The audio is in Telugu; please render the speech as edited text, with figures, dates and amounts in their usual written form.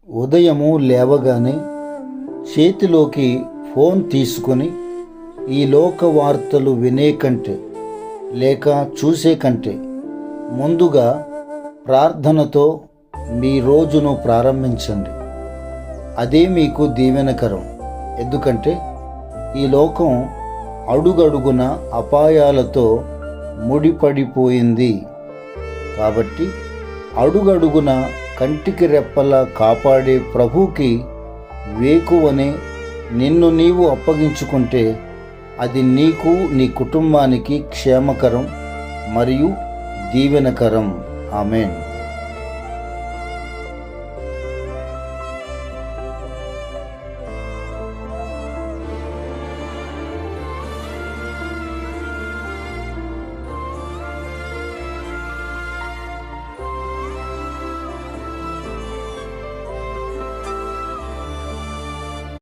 ఉదయము లేవగానే చేతిలోకి ఫోన్ తీసుకొని ఈ లోక వార్తలు వినే కంటే లేక చూసే కంటే ముందుగా ప్రార్థనతో మీ రోజును ప్రారంభించండి. అదే మీకు దీవెనకరం. ఎందుకంటే ఈ లోకం అడుగడుగున అపాయాలతో ముడిపడిపోయింది. కాబట్టి అడుగడుగున కంటికి రెప్పలా కాపాడే ప్రభువుకి వేకువనే నిన్ను నీవు అప్పగించుకుంటే అది నీకు నీ కుటుంబానికి క్షేమకరం మరియు దీవెనకరం. ఆమేన్.